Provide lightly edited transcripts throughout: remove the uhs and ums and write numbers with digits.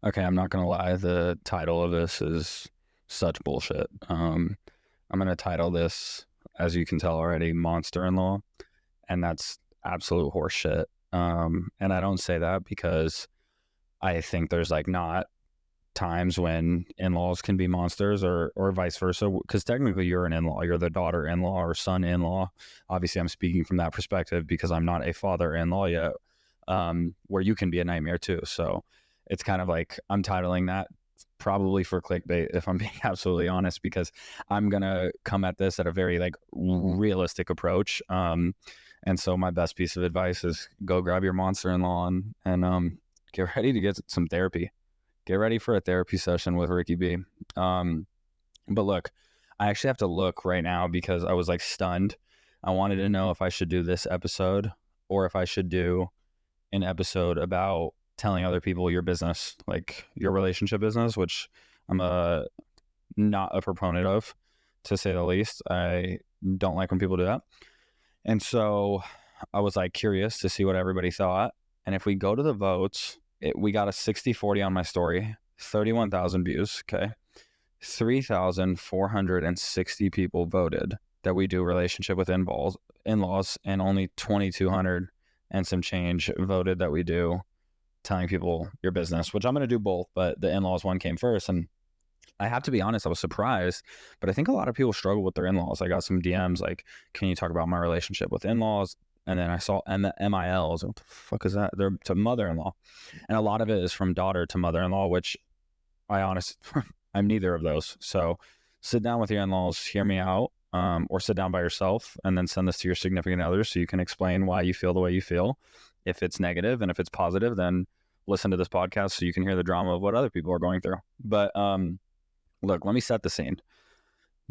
Okay, I'm not gonna lie. The title of this is such bullshit. I'm gonna title this, as you can tell already, "Monster-in-Law," and that's absolute horseshit. And I don't say that because I think there's like not times when in-laws can be monsters or vice versa. Because technically, you're an in-law, you're the daughter-in-law or son-in-law. Obviously, I'm speaking from that perspective because I'm not a father-in-law yet, where you can be a nightmare too. So it's kind of like I'm titling that probably for clickbait, if I'm being absolutely honest, because I'm gonna come at this at a very like realistic approach. And so my best piece of advice is go grab your monster-in-law and get ready to get some therapy. Get ready for a therapy session with Ricky B. Um, but look, I actually have to look right now because I was like stunned. I wanted to know if I should do this episode or if I should do an episode about telling other people your business, like your relationship business, which I'm not a proponent of, to say the least. I don't like when people do that. And so I was like curious to see what everybody thought. And if we go to the votes, we got a 60-40 on my story, 31,000 views. Okay. 3,460 people voted that we do relationship with in-laws, and only 2,200 and some change voted that we do telling people your business, which I'm going to do both, but the in-laws one came first. And I have to be honest, I was surprised, but I think a lot of people struggle with their in-laws. I got some DMs like, can you talk about my relationship with in-laws? And then I saw MILs. What the fuck is that? They're to mother-in-law. And a lot of it is from daughter to mother-in-law, which I'm neither of those. So sit down with your in-laws, hear me out, or sit down by yourself and then send this to your significant other so you can explain why you feel the way you feel. If it's negative, and if it's positive, then listen to this podcast so you can hear the drama of what other people are going through. But look, let me set the scene.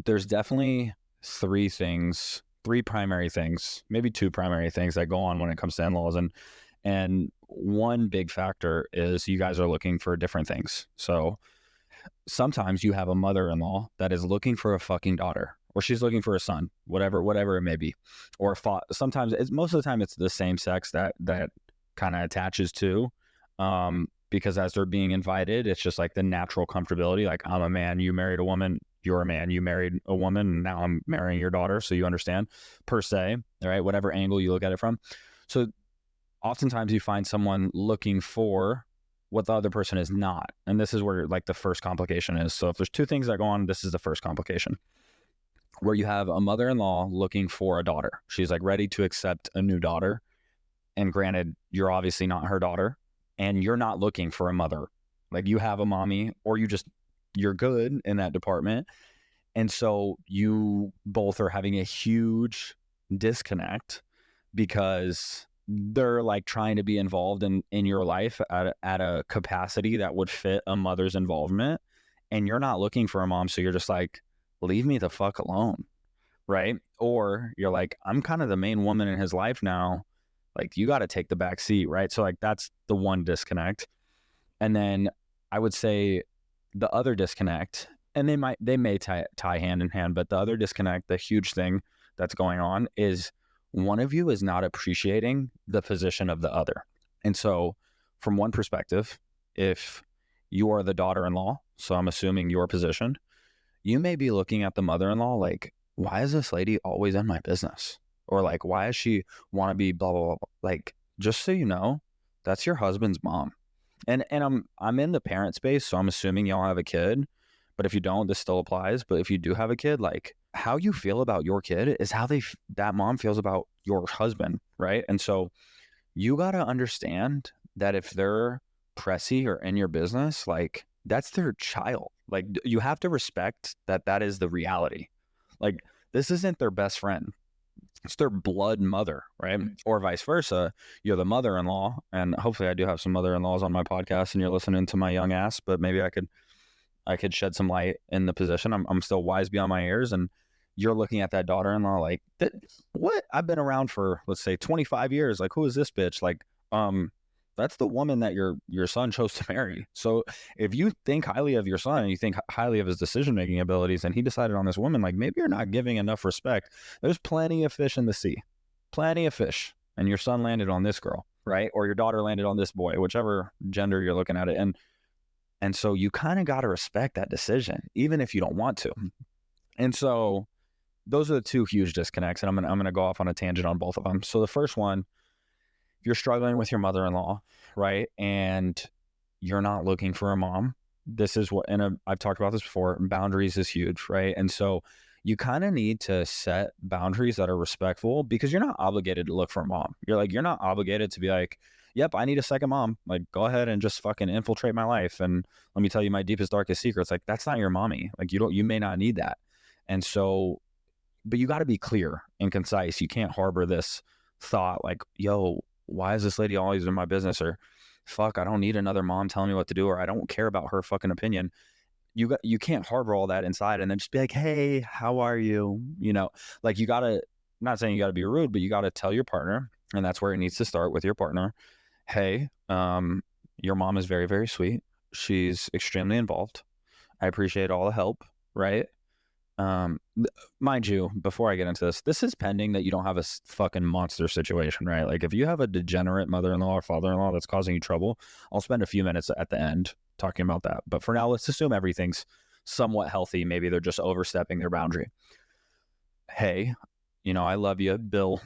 There's definitely three primary things, maybe two primary things that go on when it comes to in-laws. And one big factor is you guys are looking for different things. So sometimes you have a mother-in-law that is looking for a fucking daughter, or she's looking for a son, whatever it may be. Or sometimes it's most of the time it's the same sex that kind of attaches to, because as they're being invited, it's just like the natural comfortability. Like, I'm a man, you married a woman, you're a man, you married a woman, and now I'm marrying your daughter. So you understand, per se, all right, whatever angle you look at it from. So oftentimes you find someone looking for what the other person is not. And this is where like the first complication is. So if there's two things that go on, this is the first complication, where you have a mother-in-law looking for a daughter. She's like ready to accept a new daughter. And granted, you're obviously not her daughter, and you're not looking for a mother. Like, you have a mommy, or you're good in that department. And so you both are having a huge disconnect because they're like trying to be involved in your life at a capacity that would fit a mother's involvement. And you're not looking for a mom. So you're just like, leave me the fuck alone. Right. Or you're like, I'm kind of the main woman in his life now. Like, you got to take the back seat. Right. So like, that's the one disconnect. And then I would say the other disconnect, and they may tie hand in hand, but the other disconnect, the huge thing that's going on, is one of you is not appreciating the position of the other. And so from one perspective, if you are the daughter-in-law, so I'm assuming your position, you may be looking at the mother-in-law like, why is this lady always in my business? Or like, why does she want to be blah, blah, blah, blah? Like, just so you know, that's your husband's mom. And I'm in the parent space, so I'm assuming y'all have a kid. But if you don't, this still applies. But if you do have a kid, like, how you feel about your kid is how that mom feels about your husband, right? And so you got to understand that if they're pressy or in your business, like, that's their child. Like, you have to respect that is the reality. Like, this isn't their best friend. It's their blood mother, right? Or vice versa. You're the mother-in-law, and hopefully I do have some mother-in-laws on my podcast and you're listening to my young ass, but maybe I could shed some light in the position. I'm still wise beyond my years, and you're looking at that daughter-in-law like, what? I've been around for, let's say, 25 years. Like, who is this bitch? Like, that's the woman that your son chose to marry. So if you think highly of your son and you think highly of his decision-making abilities, and he decided on this woman, like, maybe you're not giving enough respect. There's plenty of fish in the sea, plenty of fish. And your son landed on this girl, right? Or your daughter landed on this boy, whichever gender you're looking at it. And And so you kind of got to respect that decision, even if you don't want to. And so those are the two huge disconnects. And I'm gonna go off on a tangent on both of them. So the first one, if you're struggling with your mother-in-law, right? And you're not looking for a mom, this is what, and I've talked about this before, boundaries is huge, right? And so you kind of need to set boundaries that are respectful, because you're not obligated to look for a mom. You're not obligated to be like, yep, I need a second mom. Like, go ahead and just fucking infiltrate my life. And let me tell you my deepest, darkest secrets. Like, that's not your mommy. Like, you may not need that. And so, but you got to be clear and concise. You can't harbor this thought like, yo, why is this lady always in my business? Or fuck, I don't need another mom telling me what to do, or I don't care about her fucking opinion. You can't harbor all that inside and then just be like, hey, how are you? Like, you gotta, I'm not saying you gotta be rude, but you gotta tell your partner, and that's where it needs to start, with your partner. Hey, your mom is very, very sweet. She's extremely involved. I appreciate all the help, right? Um, Mind you, before I get into this is pending that you don't have a fucking monster situation, right? Like, if you have a degenerate mother-in-law or father-in-law that's causing you trouble, I'll spend a few minutes at the end talking about that. But for now, let's assume everything's somewhat healthy. Maybe they're just overstepping their boundary. Hey, I love you, Bill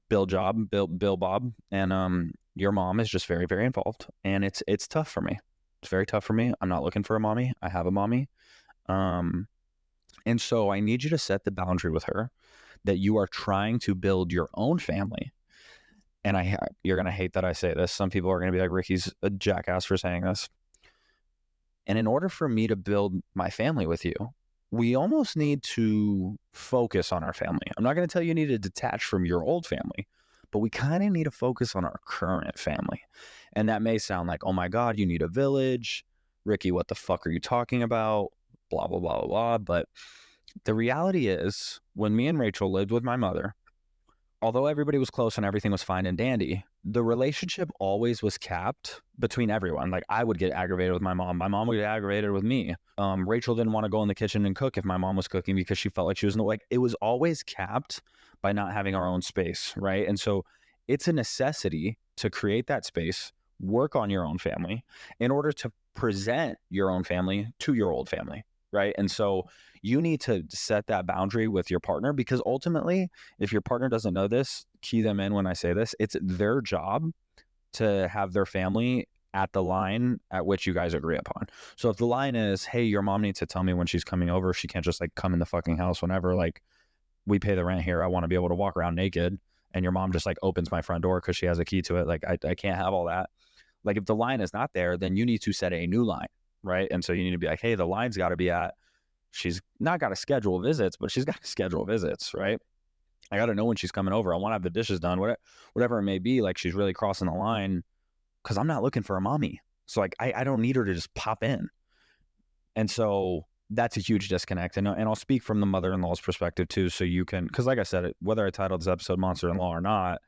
Bob, and your mom is just very, very involved, and it's tough for me. It's very tough for me. I'm not looking for a mommy. I have a mommy. And so I need you to set the boundary with her that you are trying to build your own family. And you're going to hate that I say this. Some people are going to be like, Ricky's a jackass for saying this. And in order for me to build my family with you, we almost need to focus on our family. I'm not going to tell you need to detach from your old family, but we kind of need to focus on our current family. And that may sound like, oh my God, you need a village. Ricky, what the fuck are you talking about? Blah, blah, blah, blah, blah. But the reality is, when me and Rachel lived with my mother, although everybody was close and everything was fine and dandy, the relationship always was capped between everyone. Like, I would get aggravated with my mom. My mom would get aggravated with me. Rachel didn't want to go in the kitchen and cook if my mom was cooking, because she felt like she was like, it was always capped by not having our own space, right? And so it's a necessity to create that space, work on your own family in order to present your own family to your old family, right? And so you need to set that boundary with your partner, because ultimately, if your partner doesn't know this, key them in when I say this, it's their job to have their family at the line at which you guys agree upon. So if the line is, hey, your mom needs to tell me when she's coming over, she can't just like come in the fucking house whenever, like, we pay the rent here, I want to be able to walk around naked, and your mom just like opens my front door because she has a key to it. Like, I can't have all that. Like, if the line is not there, then you need to set a new line, right? And so you need to be like, hey, the line's got to be at, she's not got to schedule visits, but she's got to schedule visits, right? I got to know when she's coming over. I want to have the dishes done, whatever it may be. Like, she's really crossing the line, because I'm not looking for a mommy. So like, I don't need her to just pop in. And so that's a huge disconnect. And I'll speak from the mother-in-law's perspective too. So you can, because like I said, whether I titled this episode Monster-in-Law or not,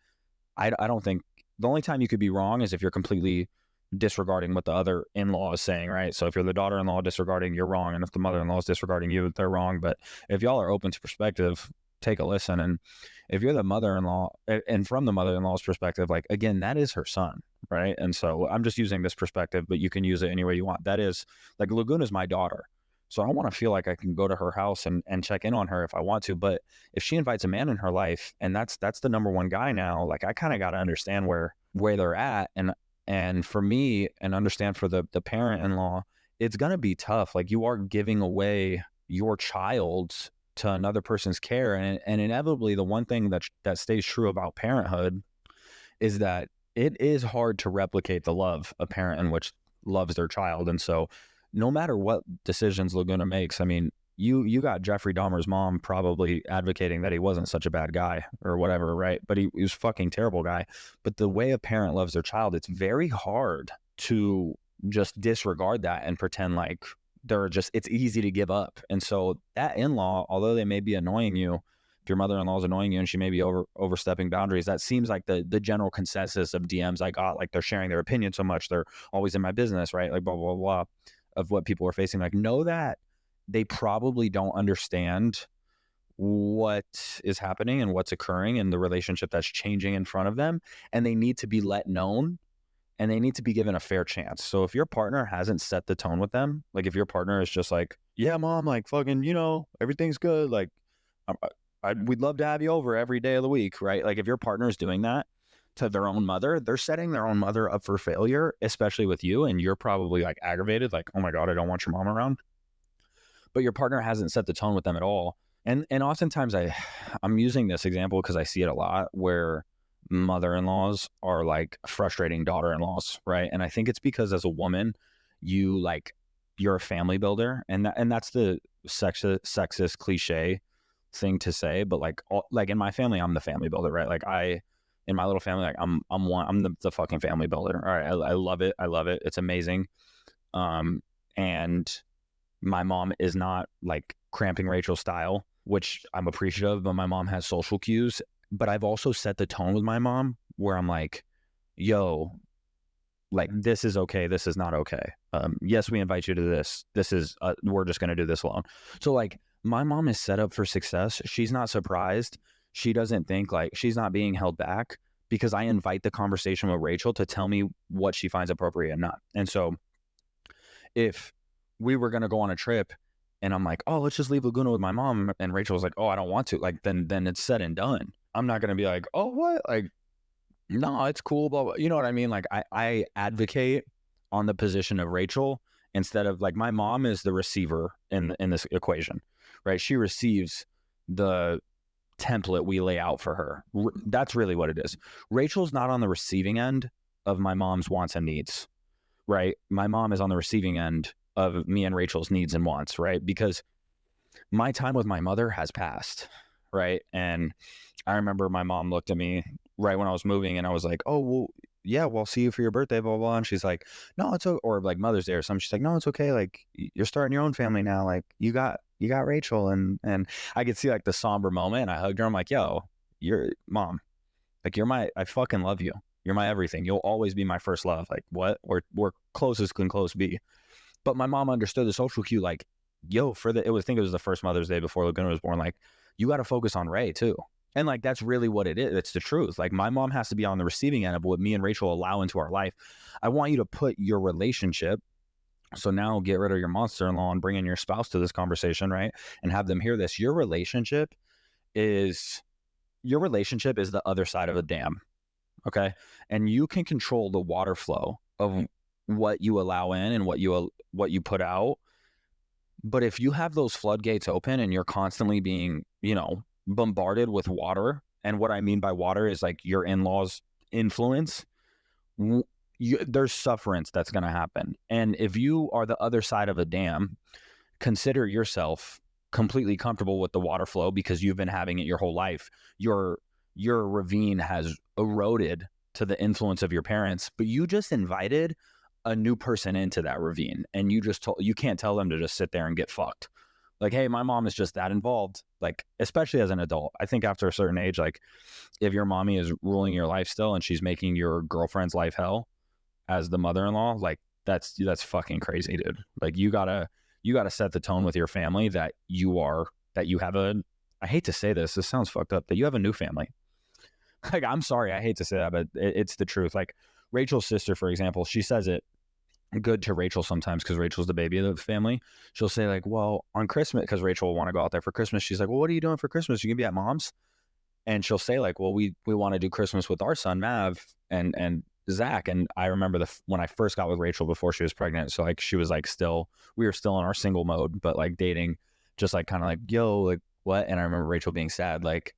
I don't think, the only time you could be wrong is if you're completely disregarding what the other in-law is saying, right? So if you're the daughter-in-law disregarding, you're wrong. And if the mother-in-law is disregarding you, they're wrong. But if y'all are open to perspective, take a listen. And if you're the mother-in-law, and from the mother-in-law's perspective, like, again, that is her son, right? And so I'm just using this perspective, but you can use it any way you want. That is, like, Laguna's my daughter. So I want to feel like I can go to her house and check in on her if I want to. But if she invites a man in her life, and that's the number one guy now, like, I kind of got to understand where they're at. And for me, and understand for the parent-in-law, it's going to be tough. Like, you are giving away your child to another person's care. And inevitably, the one thing that stays true about parenthood is that it is hard to replicate the love a parent in which loves their child. And so no matter what decisions Laguna makes, I mean, you got Jeffrey Dahmer's mom probably advocating that he wasn't such a bad guy or whatever, right? But he was a fucking terrible guy. But the way a parent loves their child, it's very hard to just disregard that and pretend like it's easy to give up. And so that in-law, although they may be annoying you, if your mother-in-law is annoying you and she may be overstepping boundaries, that seems like the general consensus of DMs I got. Like, they're sharing their opinion so much, they're always in my business, right? Like, blah, blah, blah, of what people are facing. Like, know that they probably don't understand what is happening and what's occurring in the relationship that's changing in front of them. And they need to be let known and they need to be given a fair chance. So if your partner hasn't set the tone with them, like if your partner is just like, yeah, mom, like fucking, everything's good. Like, we'd love to have you over every day of the week, right? Like if your partner is doing that to their own mother, they're setting their own mother up for failure, especially with you. And you're probably like aggravated, like, oh my God, I don't want your mom around. But your partner hasn't set the tone with them at all. And oftentimes I'm using this example because I see it a lot where mother-in-laws are like frustrating daughter-in-laws, right? And I think it's because as a woman, you're a family builder, and that's the sexist cliche thing to say, but like in my family, I'm the family builder, right? Like in my little family, like I'm the fucking family builder. All right, I love it. I love it. It's amazing. And my mom is not like cramping Rachel style, which I'm appreciative, but my mom has social cues. But I've also set the tone with my mom where I'm like, yo, like, this is okay. This is not okay. Yes, we invite you to this. This is, we're just going to do this alone. So like my mom is set up for success. She's not surprised. She doesn't think like she's not being held back because I invite the conversation with Rachel to tell me what she finds appropriate and not. And so if we were going to go on a trip and I'm like, oh, let's just leave Laguna with my mom. And Rachel's like, oh, I don't want to. Like, then it's said and done. I'm not going to be like, oh, what? Like, no, it's cool. Blah, blah. You know what I mean? Like I advocate on the position of Rachel instead of like my mom is the receiver in this equation, right? She receives the template we lay out for her. That's really what it is. Rachel's not on the receiving end of my mom's wants and needs, right? My mom is on the receiving end of me and Rachel's needs and wants, right? Because my time with my mother has passed, right? And I remember my mom looked at me right when I was moving and I was like, oh, well, yeah, well, I'll see you for your birthday, blah, blah, blah. And she's like, no, it's okay. Or like Mother's Day or something. She's like, no, it's okay. Like you're starting your own family now. Like you got Rachel. And I could see like the somber moment. And I hugged her. I'm like, yo, you're mom. Like I fucking love you. You're my everything. You'll always be my first love. Like what? We're close as can close be. But my mom understood the social cue, like, yo, I think it was the first Mother's Day before Laguna was born. Like, you got to focus on Ray too. And like, that's really what it is. It's the truth. Like my mom has to be on the receiving end of what me and Rachel allow into our life. I want you to put your relationship. So now get rid of your monster-in-law and bring in your spouse to this conversation, right? And have them hear this. Your relationship is the other side of a dam. Okay. And you can control the water flow of what you allow in and what you put out. But if you have those floodgates open and you're constantly being, bombarded with water, and what I mean by water is like your in-laws' influence, there's sufferance that's going to happen. And if you are the other side of a dam, consider yourself completely comfortable with the water flow because you've been having it your whole life. Your ravine has eroded to the influence of your parents, but you just invited a new person into that ravine, and you can't tell them to just sit there and get fucked. Like, hey, my mom is just that involved. Like, especially as an adult, I think after a certain age, like if your mommy is ruling your life still and she's making your girlfriend's life hell as the mother-in-law, like that's fucking crazy, dude. Like you gotta set the tone with your family that you have I hate to say this sounds fucked up, that you have a new family. Like, I'm sorry, I hate to say that, but it's the truth. Like Rachel's sister, for example, she says it good to Rachel sometimes because Rachel's the baby of the family. She'll say like, well, on Christmas, because Rachel will want to go out there for Christmas. She's like, well, what are you doing for Christmas? You gonna be at mom's? And she'll say like, well, we want to do Christmas with our son, Mav and Zach. And I remember when I first got with Rachel before she was pregnant. So like, she was like we were still in our single mode, but like dating, just like kind of like, yo, like what? And I remember Rachel being sad, like,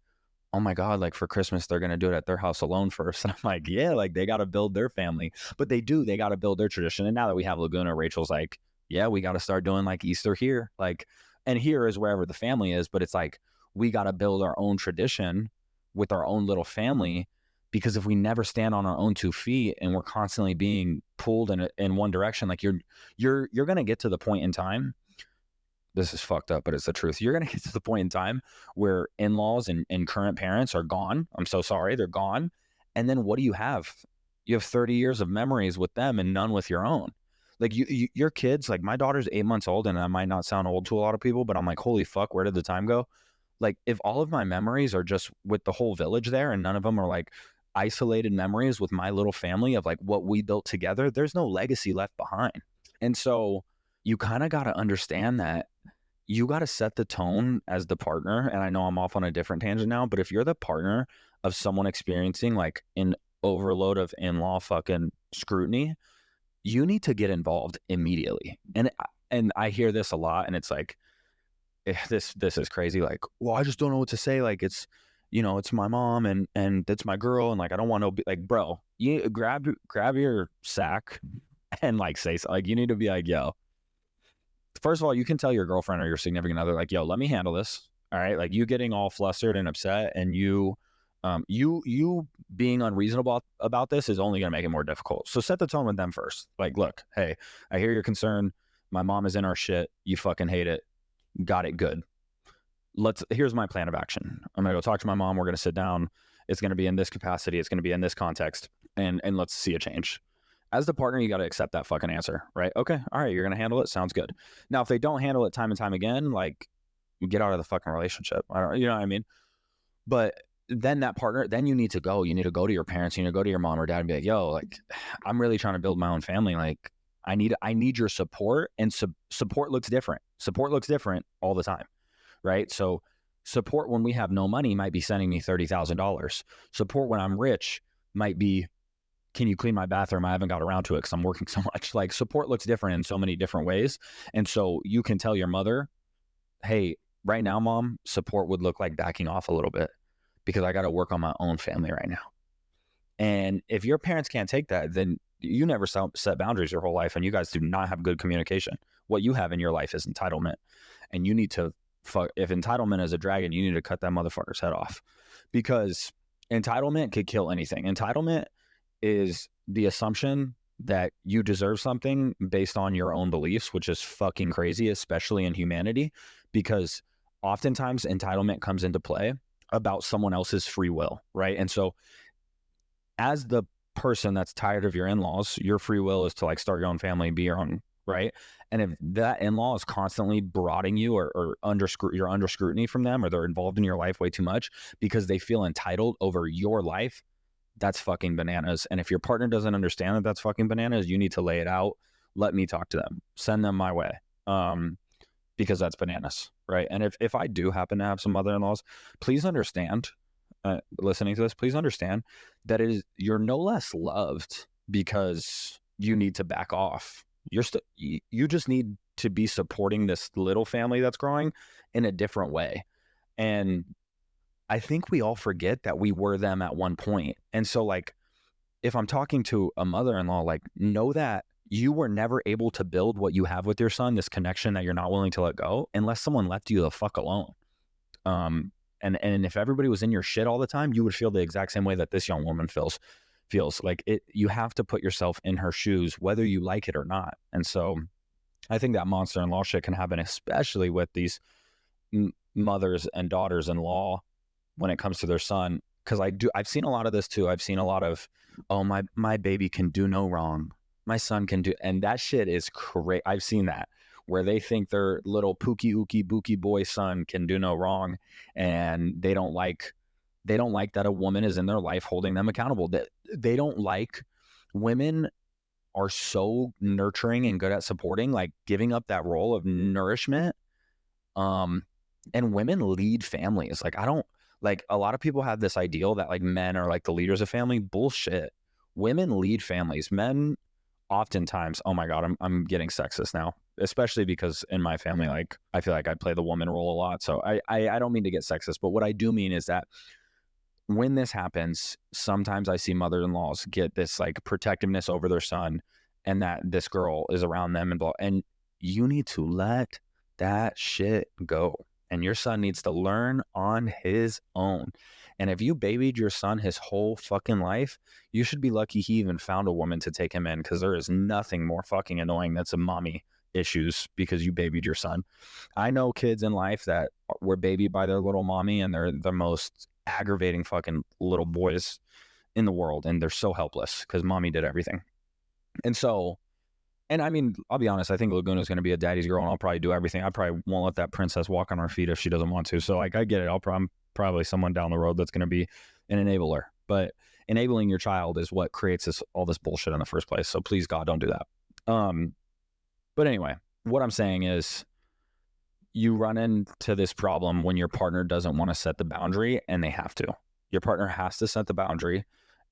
oh my God, like for Christmas, they're going to do it at their house alone first. And I'm like, yeah, like they got to build their family, but they got to build their tradition. And now that we have Laguna, Rachel's like, yeah, we got to start doing like Easter here. Like, and here is wherever the family is, but it's like, we got to build our own tradition with our own little family, because if we never stand on our own 2 feet and we're constantly being pulled in one direction, like you're going to get to the point in time. This is fucked up, but it's the truth. You're going to get to the point in time where in-laws and current parents are gone. I'm so sorry. They're gone. And then what do you have? You have 30 years of memories with them and none with your own. Like your kids, like my daughter's 8 months old, and I might not sound old to a lot of people, but I'm like, holy fuck, where did the time go? Like if all of my memories are just with the whole village there and none of them are like isolated memories with my little family of like what we built together. There's no legacy left behind. And so you kind of got to understand that you got to set the tone as the partner. And I know I'm off on a different tangent now, but if you're the partner of someone experiencing like an overload of in-law fucking scrutiny, you need to get involved immediately. And I hear this a lot, and it's like, this is crazy. Like, well, I just don't know what to say. Like, it's, it's my mom and it's my girl, and like I don't want to be like, bro, you grab your sack and like say so. Like, you need to be like, yo, first of all, you can tell your girlfriend or your significant other, like, yo, let me handle this. All right. Like, you getting all flustered and upset, and you being unreasonable about this is only going to make it more difficult. So set the tone with them first. Like, look, hey, I hear your concern. My mom is in our shit. You fucking hate it. Got it. Good. Here's my plan of action. I'm going to go talk to my mom. We're going to sit down. It's going to be in this capacity. It's going to be in this context, and let's see a change. As the partner, you got to accept that fucking answer, right? Okay. All right. You're going to handle it. Sounds good. Now, if they don't handle it time and time again, like, get out of the fucking relationship. You know what I mean? But then that partner, then you need to go to your parents, you need to go to your mom or dad and be like, yo, like, I'm really trying to build my own family. Like, I need your support, and support looks different. Support looks different all the time, right? So support when we have no money might be sending me $30,000. Support when I'm rich might be, can you clean my bathroom? I haven't got around to it because I'm working so much. Like, support looks different in so many different ways. And so you can tell your mother, hey, right now, mom, support would look like backing off a little bit because I got to work on my own family right now. And if your parents can't take that, then you never set boundaries your whole life, and you guys do not have good communication. What you have in your life is entitlement, and you need to if entitlement is a dragon, you need to cut that motherfucker's head off, because entitlement could kill anything. Entitlement is the assumption that you deserve something based on your own beliefs, which is fucking crazy, especially in humanity, because oftentimes entitlement comes into play about someone else's free will, right? And so as the person that's tired of your in-laws, your free will is to like start your own family, be your own, right? And if that in-law is constantly brooding you or you're under scrutiny from them, or they're involved in your life way too much because they feel entitled over your life, that's fucking bananas. And if your partner doesn't understand that that's fucking bananas, you need to lay it out. Let me talk to them. Send them my way. Because that's bananas, right? And if I do happen to have some mother-in-laws, please understand, listening to this, please understand that you're no less loved because you need to back off. You just need to be supporting this little family that's growing in a different way. And I think we all forget that we were them at one point. And so, like, if I'm talking to a mother-in-law, like, know that you were never able to build what you have with your son, this connection that you're not willing to let go, unless someone left you the fuck alone. And if everybody was in your shit all the time, you would feel the exact same way that this young woman feels like it. You have to put yourself in her shoes, whether you like it or not. And so I think that monster-in-law shit can happen, especially with these mothers and daughters-in-law when it comes to their son. Because I've seen a lot of this too. I've seen a lot of, oh, my baby can do no wrong. My son can do, and that shit is crazy. I've seen that, where they think their little pookie ookie bookie boy son can do no wrong, and they don't like that a woman is in their life holding them accountable. That they don't like. Women are so nurturing and good at supporting, like giving up that role of nourishment. And women lead families. Like, a lot of people have this ideal that like men are like the leaders of family. Bullshit. Women lead families. Men oftentimes, oh my God, I'm getting sexist now, especially because in my family, like, I feel like I play the woman role a lot. So I don't mean to get sexist, but what I do mean is that when this happens, sometimes I see mother-in-laws get this like protectiveness over their son, and that this girl is around them, and you need to let that shit go. And your son needs to learn on his own. And if you babied your son his whole fucking life, you should be lucky he even found a woman to take him in, because there is nothing more fucking annoying than some mommy issues because you babied your son. I know kids in life that were babied by their little mommy, and they're the most aggravating fucking little boys in the world, and they're so helpless because mommy did everything. And so, and I mean, I'll be honest, I think Laguna's going to be a daddy's girl, and I'll probably do everything. I probably won't let that princess walk on her feet if she doesn't want to. So, like, I get it. I'm probably someone down the road that's going to be an enabler. but enabling your child is what creates all this bullshit in the first place. So please, God, don't do that. But anyway, what I'm saying is you run into this problem when your partner doesn't want to set the boundary, and they have to. Your partner has to set the boundary.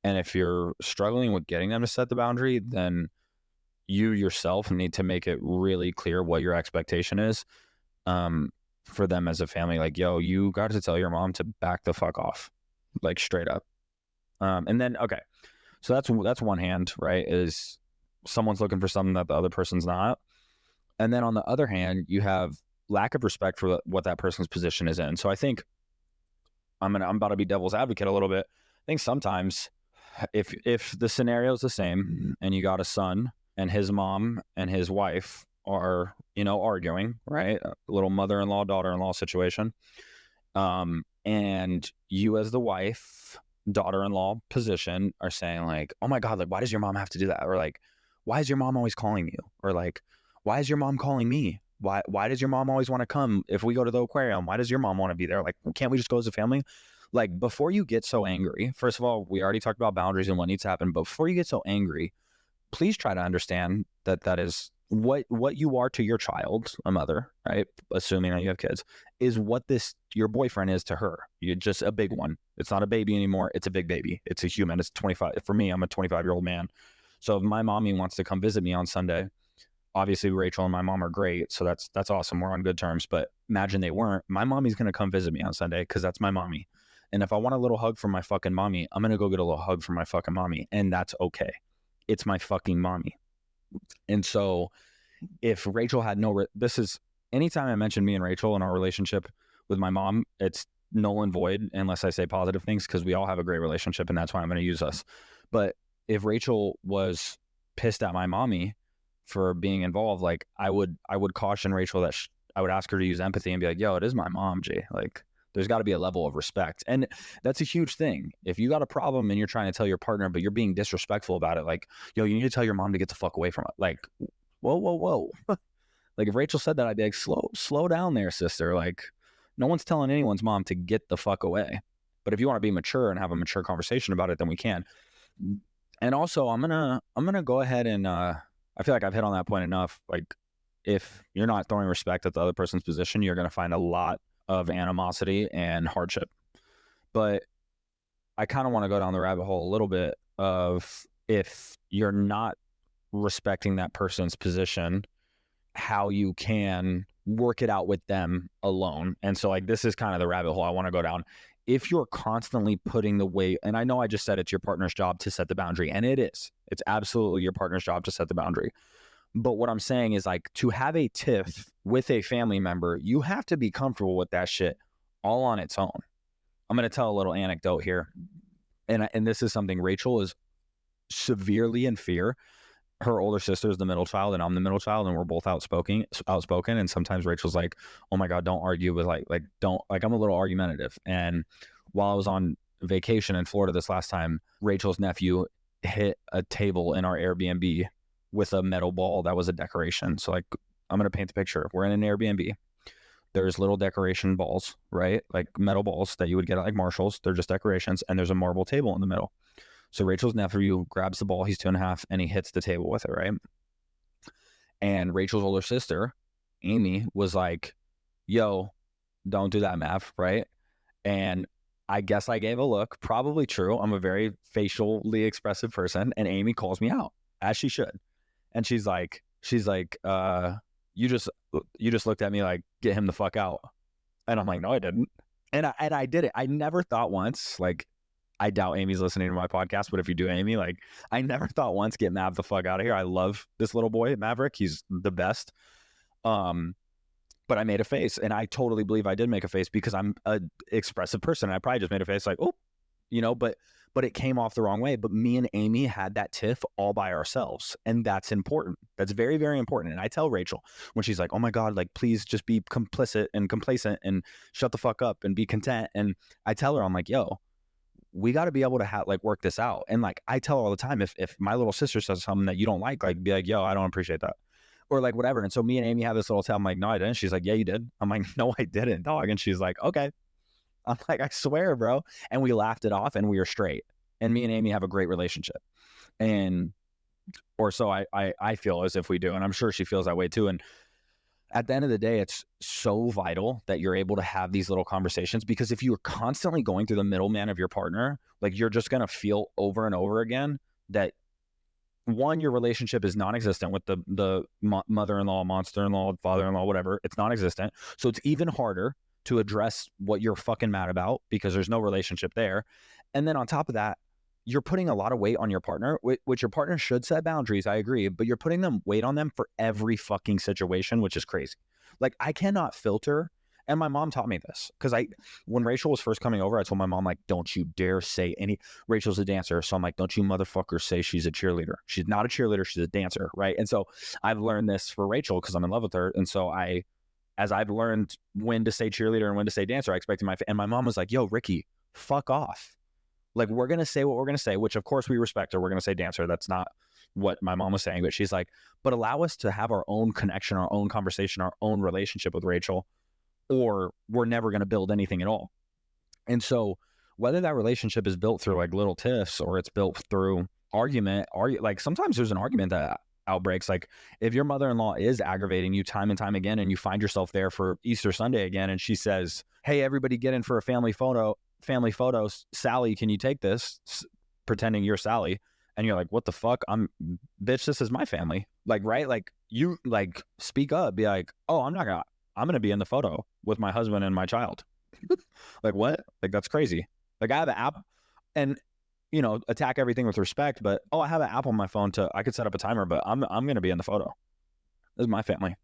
And if you're struggling with getting them to set the boundary, then you yourself need to make it really clear what your expectation is for them as a family. Like, yo, you got to tell your mom to back the fuck off, like straight up. And then, okay, so that's one hand, right? Is someone's looking for something that the other person's not. And then on the other hand, you have lack of respect for what that person's position is in. So I think I'm about to be devil's advocate a little bit. I think sometimes if the scenario is the same and you got a son and his mom and his wife are, arguing, right? A little mother-in-law, daughter-in-law situation. And you as the wife, daughter-in-law position are saying like, oh my God, like, why does your mom have to do that? Or like, why is your mom always calling you? Or like, why is your mom calling me? Why does your mom always want to come if we go to the aquarium? Why does your mom want to be there? Like, can't we just go as a family? Like, before you get so angry, first of all, we already talked about boundaries and what needs to happen. But before you get so angry, please try to understand that is what you are to your child, a mother, right? Assuming that you have kids, is what your boyfriend is to her. You're just a big one. It's not a baby anymore. It's a big baby. It's a human. It's 25. For me, I'm a 25-year-old man. So if my mommy wants to come visit me on Sunday, obviously Rachel and my mom are great. So that's awesome. We're on good terms. But imagine they weren't. My mommy's going to come visit me on Sunday because that's my mommy. And if I want a little hug from my fucking mommy, I'm going to go get a little hug from my fucking mommy. And that's okay. It's my fucking mommy. And so if Rachel had anytime I mention me and Rachel and our relationship with my mom, it's null and void unless I say positive things, because we all have a great relationship and that's why I'm going to use us. But if Rachel was pissed at my mommy for being involved, like I would caution Rachel that I would ask her to use empathy and be like, yo, it is my mom, Jay. Like, there's got to be a level of respect. And that's a huge thing. If you got a problem and you're trying to tell your partner, but you're being disrespectful about it, like, yo, you need to tell your mom to get the fuck away from it. Like, whoa. Like, if Rachel said that, I'd be like, slow down there, sister. Like, no one's telling anyone's mom to get the fuck away. But if you want to be mature and have a mature conversation about it, then we can. And also, I'm gonna go ahead and I feel like I've hit on that point enough. Like, if you're not throwing respect at the other person's position, you're gonna find a lot of animosity and hardship. But I kind of want to go down the rabbit hole a little bit of, if you're not respecting that person's position, how you can work it out with them alone. And so, like, this is kind of the rabbit hole I want to go down. If you're constantly putting the weight, and I know I just said it's your partner's job to set the boundary, and it's absolutely your partner's job to set the boundary. But what I'm saying is, like, to have a tiff with a family member, you have to be comfortable with that shit all on its own. I'm going to tell a little anecdote here. And this is something Rachel is severely in fear. Her older sister is the middle child and I'm the middle child, and we're both outspoken. And sometimes Rachel's like, oh my God, don't argue with don't, I'm a little argumentative. And while I was on vacation in Florida this last time, Rachel's nephew hit a table in our Airbnb with a metal ball that was a decoration. So, like, I'm going to paint the picture. We're in an Airbnb. There's little decoration balls, right? Like metal balls that you would get at like Marshall's. They're just decorations. And there's a marble table in the middle. So Rachel's nephew grabs the ball. He's 2.5 and he hits the table with it, right? And Rachel's older sister, Amy, was like, yo, don't do that, Mav, right? And I guess I gave a look. Probably true. I'm a very facially expressive person. And Amy calls me out, as she should. And she's like, you just looked at me like, get him the fuck out. And I'm like, no, I didn't. And I did it. I never thought once, like, I doubt Amy's listening to my podcast, but if you do, Amy, like, I never thought once, get Mav the fuck out of here. I love this little boy, Maverick. He's the best. But I made a face, and I totally believe I did make a face because I'm an expressive person. I probably just made a face like, oh, but it came off the wrong way. But me and Amy had that tiff all by ourselves. And that's important. That's very, very important. And I tell Rachel when she's like, oh my God, like, please just be complicit and complacent and shut the fuck up and be content. And I tell her, I'm like, yo, we got to be able to work this out. And like, I tell her all the time, if my little sister says something that you don't like, be like, yo, I don't appreciate that. Or like whatever. And so me and Amy have this little tell. I'm like, no, I didn't. She's like, yeah, you did. I'm like, no, I didn't, dog. And she's like, okay. I'm like, I swear, bro. And we laughed it off and we were straight. And me and Amy have a great relationship. And, or so I feel as if we do. And I'm sure she feels that way too. And at the end of the day, it's so vital that you're able to have these little conversations, because if you're constantly going through the middleman of your partner, like, you're just going to feel over and over again that, one, your relationship is non-existent with the mother-in-law, monster-in-law, father-in-law, whatever. It's non-existent. So it's even harder to address what you're fucking mad about because there's no relationship there. And then on top of that, you're putting a lot of weight on your partner, which your partner should set boundaries. I agree, but you're putting them weight on them for every fucking situation, which is crazy. Like, I cannot filter. And my mom taught me this, because when Rachel was first coming over, I told my mom, like, don't you dare say any. Rachel's a dancer, so I'm like, don't you motherfuckers say she's a cheerleader. She's not a cheerleader, she's a dancer, right? And so I've learned this for Rachel because I'm in love with her. And so as I've learned when to say cheerleader and when to say dancer, I expected and my mom was like, yo, Ricky, fuck off. Like, we're going to say what we're going to say, which of course we respect her. We're going to say dancer. That's not what my mom was saying, but she's like, but allow us to have our own connection, our own conversation, our own relationship with Rachel, or we're never going to build anything at all. And so whether that relationship is built through like little tiffs or it's built through argument, like, sometimes there's an argument that outbreaks. Like, if your mother-in-law is aggravating you time and time again, and you find yourself there for Easter Sunday again, and she says, hey, everybody get in for a family photos. Sally, can you take this? Pretending you're Sally. And you're like, what the fuck? Bitch, this is my family. Like, right? Like, you like speak up, be like, oh, I'm going to be in the photo with my husband and my child. Like, what? Like, that's crazy. Like, I have an app, and, attack everything with respect, but, oh, I have an app on my phone I could set up a timer, but I'm going to be in the photo. This is my family.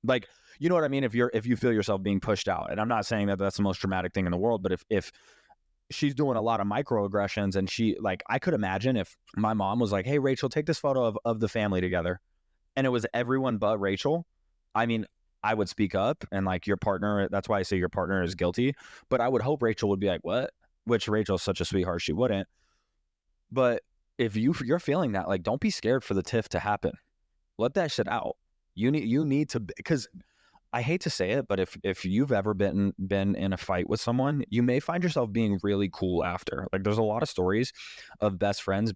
Like, you know what I mean? If you feel yourself being pushed out, and I'm not saying that that's the most dramatic thing in the world, but if she's doing a lot of microaggressions, and I could imagine if my mom was like, hey, Rachel, take this photo of the family together, and it was everyone but Rachel. I mean, I would speak up, and like, your partner, that's why I say your partner is guilty, but I would hope Rachel would be like, what? Which Rachel's such a sweetheart, she wouldn't. But if you're feeling that, like, don't be scared for the tiff to happen. Let that shit out. You need to, because I hate to say it, but if you've ever been in a fight with someone, you may find yourself being really cool after. Like, there's a lot of stories of best friends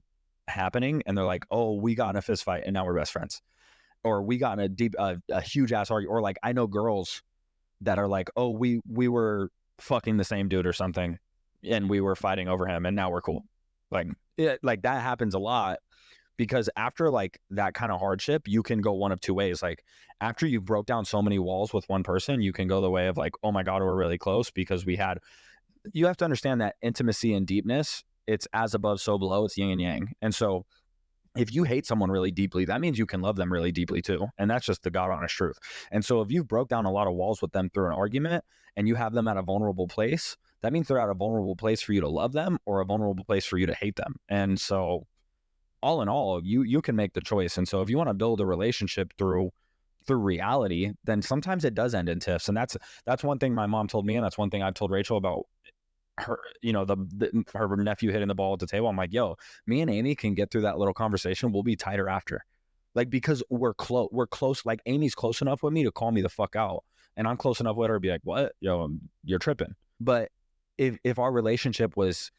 happening, and they're like, oh, we got in a fist fight and now we're best friends. Or we got in a huge ass argument. Or like, I know girls that are like, oh, we were fucking the same dude or something, and we were fighting over him, and now we're cool. Like, like, that happens a lot, because after like that kind of hardship, you can go one of two ways. Like, after you broke down so many walls with one person, you can go the way of like, oh my God, we're really close, because you have to understand that intimacy and deepness, it's as above, so below, it's yin and yang. And so if you hate someone really deeply, that means you can love them really deeply too. And that's just the God honest truth. And so if you've broke down a lot of walls with them through an argument, and you have them at a vulnerable place, that means they're at a vulnerable place for you to love them, or a vulnerable place for you to hate them. And so all in all, you can make the choice. And so if you want to build a relationship through reality, then sometimes it does end in tiffs. And that's one thing my mom told me, and that's one thing I've told Rachel about her, her nephew hitting the ball at the table. I'm like, yo, me and Amy can get through that little conversation. We'll be tighter after. Like, because we're close. Like, Amy's close enough with me to call me the fuck out, and I'm close enough with her to be like, what? Yo, you're tripping. But if our relationship was,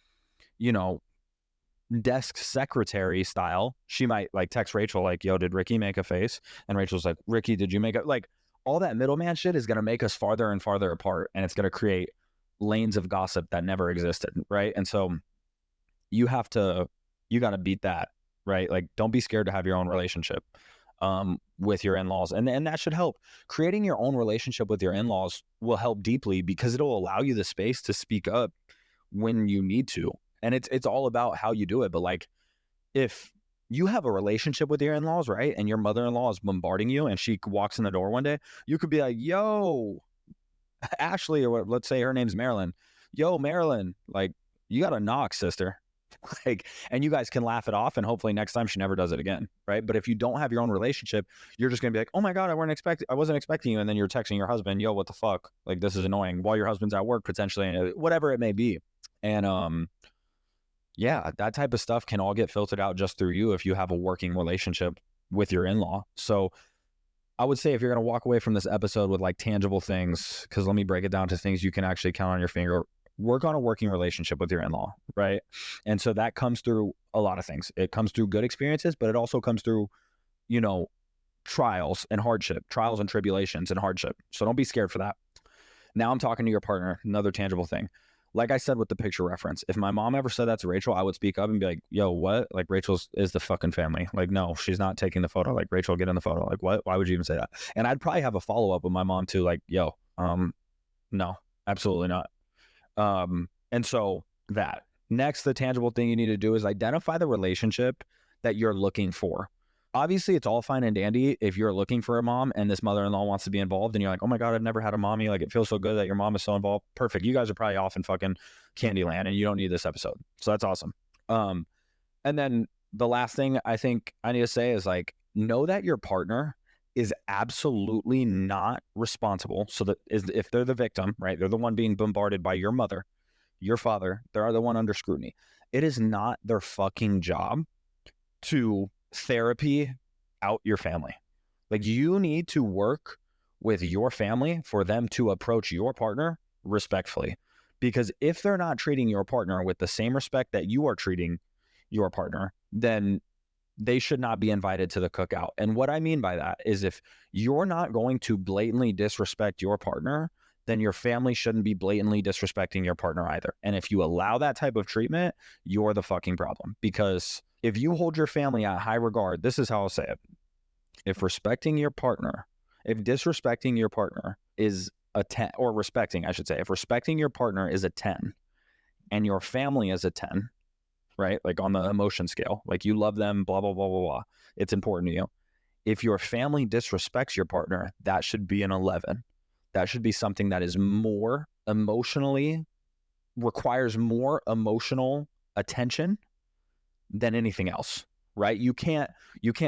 desk secretary style, she might like text Rachel like, yo, did Ricky make a face? And Rachel's like, Ricky, did you make it? Like, all that middleman shit is going to make us farther and farther apart, and it's going to create lanes of gossip that never existed, right? And so you got to beat that, right? Like, don't be scared to have your own relationship with your in-laws, and that should help. Creating your own relationship with your in-laws will help deeply, because it'll allow you the space to speak up when you need to. And it's all about how you do it. But like, if you have a relationship with your in-laws, right, and your mother-in-law is bombarding you, and she walks in the door one day, you could be like, yo, Ashley, or what, let's say her name's Marilyn. Yo, Marilyn, like, you got to knock, sister. Like, and you guys can laugh it off, and hopefully next time she never does it again, right? But if you don't have your own relationship, you're just gonna be like, oh my God, I wasn't expecting you, and then you're texting your husband, yo, what the fuck? Like, this is annoying, while your husband's at work potentially, whatever it may be. And yeah, that type of stuff can all get filtered out just through you if you have a working relationship with your in-law. So I would say, if you're going to walk away from this episode with like tangible things, because let me break it down to things you can actually count on your finger work on a working relationship with your in-law, right? And so that comes through a lot of things. It comes through good experiences, but it also comes through, you know, trials and hardship, trials and tribulations and hardship. So don't be scared for that. Now I'm talking to your partner, another tangible thing. Like I said with the picture reference, if my mom ever said that to Rachel, I would speak up and be like, yo, what? Like Rachel's is the fucking family. Like, no, she's not taking the photo. Like, Rachel, get in the photo. Like, what? Why would you even say that? And I'd probably have a follow-up with my mom too, like, yo, no, absolutely not. And so that. Next, the tangible thing you need to do is identify the relationship that you're looking for. Obviously, it's all fine and dandy if you're looking for a mom and this mother-in-law wants to be involved and you're like, oh my God, I've never had a mommy. Like, it feels so good that your mom is so involved. Perfect. You guys are probably off in fucking Candyland and you don't need this episode. So that's awesome. And then the last thing I think I need to say is like, know that your partner is absolutely not responsible. So that is, if they're the victim, right? They're the one being bombarded by your mother, your father, they're the one under scrutiny. It is not their fucking job to therapy out your family. Like, you need to work with your family for them to approach your partner respectfully. Because if they're not treating your partner with the same respect that you are treating your partner, then they should not be invited to the cookout. And what I mean by that is if you're not going to blatantly disrespect your partner, then your family shouldn't be blatantly disrespecting your partner either. And if you allow that type of treatment, you're the fucking problem. Because if you hold your family at high regard, this is how I'll say it. If disrespecting your partner is a 10, or respecting, I should say, if respecting your partner is a 10 and your family is a 10, right? Like on the emotion scale, like you love them, blah, blah, blah, blah, blah. It's important to you. If your family disrespects your partner, that should be an 11. That should be something that is more emotionally, requires more emotional attention than anything else, right? You can't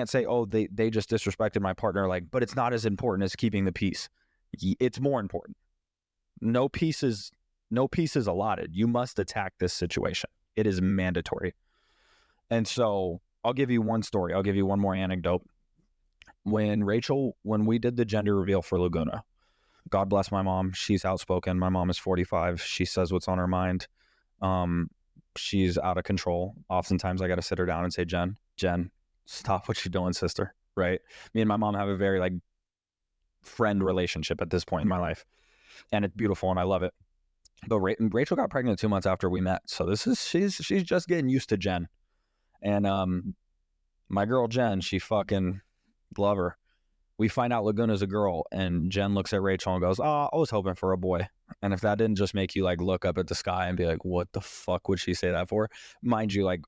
say, oh, they just disrespected my partner, like, but it's not as important as keeping the peace. It's more important. No peace is allotted. You must attack this situation. It is mandatory. And so I'll give you one story. I'll give you one more anecdote. When we did the gender reveal for Laguna, God bless my mom. She's outspoken. My mom is 45. She says what's on her mind. She's out of control. Oftentimes I got to sit her down and say, Jen, stop what you're doing, sister. Right? Me and my mom have a very like friend relationship at this point in my life. And it's beautiful and I love it. But Rachel got pregnant 2 months after we met. So she's just getting used to Jen. And my girl Jen, she fucking love her. We find out Laguna's a girl and Jen looks at Rachel and goes, oh, I was hoping for a boy. And if that didn't just make you like look up at the sky and be like, what the fuck would she say that for? Mind you, like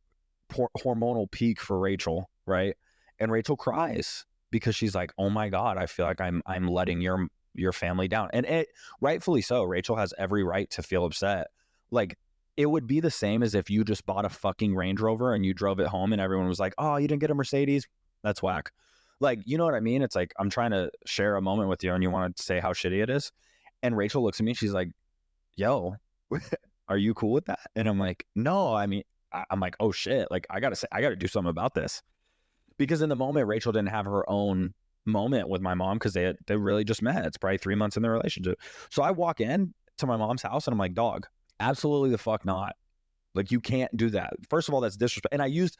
hormonal peak for Rachel, right? And Rachel cries because she's like, oh my God, I feel like I'm letting your family down. And it rightfully so. Rachel has every right to feel upset. Like, it would be the same as if you just bought a fucking Range Rover and you drove it home and everyone was like, oh, you didn't get a Mercedes? That's whack. Like, you know what I mean? It's like, I'm trying to share a moment with you and you want to say how shitty it is. And Rachel looks at me and she's like, yo, are you cool with that? And I'm like, no, I mean, I'm like, oh shit. Like, I got to do something about this. Because in the moment, Rachel didn't have her own moment with my mom because they really just met. It's probably 3 months in their relationship. So I walk in to my mom's house and I'm like, dog, absolutely the fuck not. Like, you can't do that. First of all, that's disrespect. And I used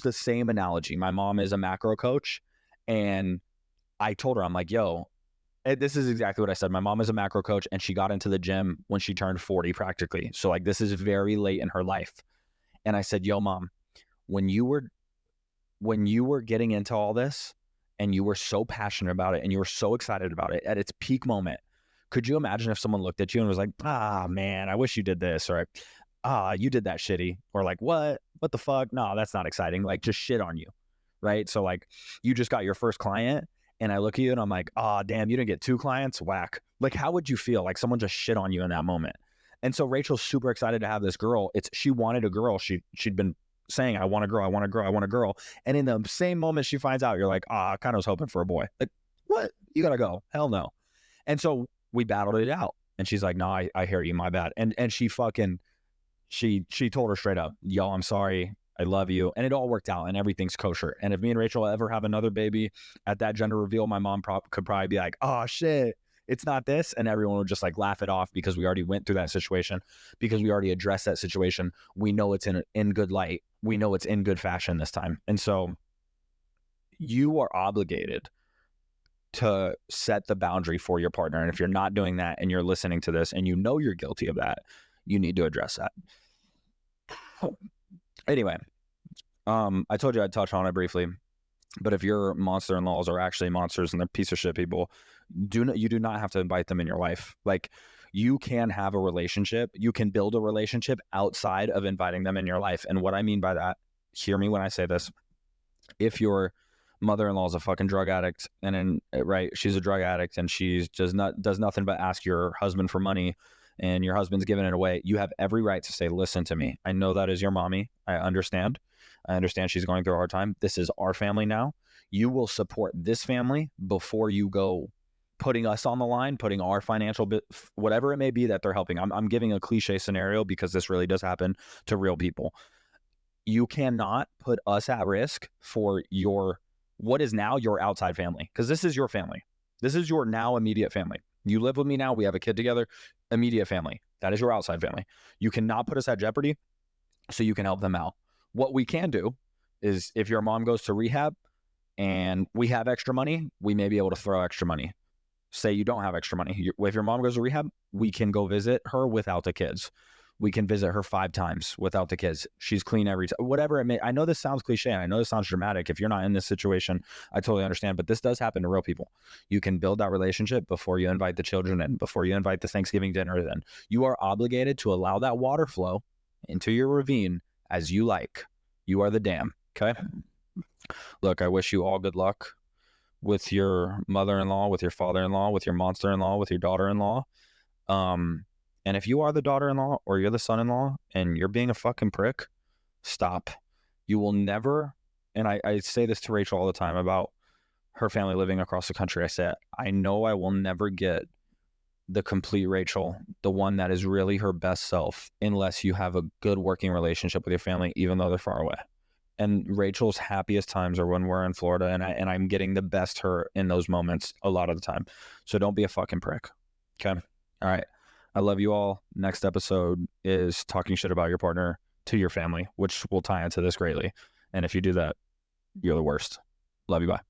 the same analogy. My mom is a macro coach. And I told her, I'm like, yo, this is exactly what I said. My mom is a macro coach and she got into the gym when she turned 40 practically. So like, this is very late in her life. And I said, yo, mom, when you were getting into all this and you were so passionate about it and you were so excited about it at its peak moment, could you imagine if someone looked at you and was like, ah, man, I wish you did this, or you did that shitty, or like, what the fuck? No, that's not exciting. Like, just shit on you. Right. So like, you just got your first client and I look at you and I'm like, oh, damn, you didn't get 2 clients. Whack. Like, how would you feel? Like, someone just shit on you in that moment. And so Rachel's super excited to have this girl. She wanted a girl. She'd been saying, I want a girl, I want a girl, I want a girl. And in the same moment she finds out, you're like, I kind of was hoping for a boy. Like, what? You gotta go. Hell no. And so we battled it out. And she's like, no, I hear you, my bad. And she fucking, she told her straight up, yo, I'm sorry, I love you. And it all worked out and everything's kosher. And if me and Rachel ever have another baby at that gender reveal, my mom could probably be like, oh shit, it's not this. And everyone would just like laugh it off because we already went through that situation, because we already addressed that situation. We know it's in good light. We know it's in good fashion this time. And so you are obligated to set the boundary for your partner. And if you're not doing that and you're listening to this and you know you're guilty of that, you need to address that. Anyway, I told you I'd touch on it briefly, but if your monster-in-laws are actually monsters and they're piece of shit people, you do not have to invite them in your life. Like, you can have a relationship, you can build a relationship outside of inviting them in your life. And what I mean by that, hear me when I say this, if your mother-in-law is a fucking drug addict and right, she's a drug addict and she does nothing but ask your husband for money and your husband's giving it away, you have every right to say, listen to me. I know that is your mommy. I understand she's going through a hard time. This is our family now. You will support this family before you go putting us on the line, putting our financial bit, whatever it may be that they're helping. I'm giving a cliche scenario because this really does happen to real people. You cannot put us at risk for what is now your outside family, because this is your family. This is your now immediate family. You live with me now. We have a kid together. Immediate family. That is your outside family. You cannot put us at jeopardy so you can help them out. What we can do is, if your mom goes to rehab and we have extra money, we may be able to throw extra money. Say you don't have extra money. If your mom goes to rehab, we can go visit her without the kids. We can visit her 5 times without the kids. She's clean every time, whatever it may. I know this sounds cliche and I know this sounds dramatic. If you're not in this situation, I totally understand, but this does happen to real people. You can build that relationship before you invite the children in, before you invite the Thanksgiving dinner in. You are obligated to allow that water flow into your ravine as you like. You are the dam. Okay. Look, I wish you all good luck with your mother-in-law, with your father-in-law, with your monster-in-law, with your daughter-in-law. And if you are the daughter-in-law or you're the son-in-law and you're being a fucking prick, stop. You will never, and I say this to Rachel all the time about her family living across the country. I say, I know I will never get the complete Rachel, the one that is really her best self, unless you have a good working relationship with your family, even though they're far away. And Rachel's happiest times are when we're in Florida, and I'm getting the best her in those moments a lot of the time. So don't be a fucking prick. Okay. All right. I love you all. Next episode is talking shit about your partner to your family, which will tie into this greatly. And if you do that, you're the worst. Love you. Bye.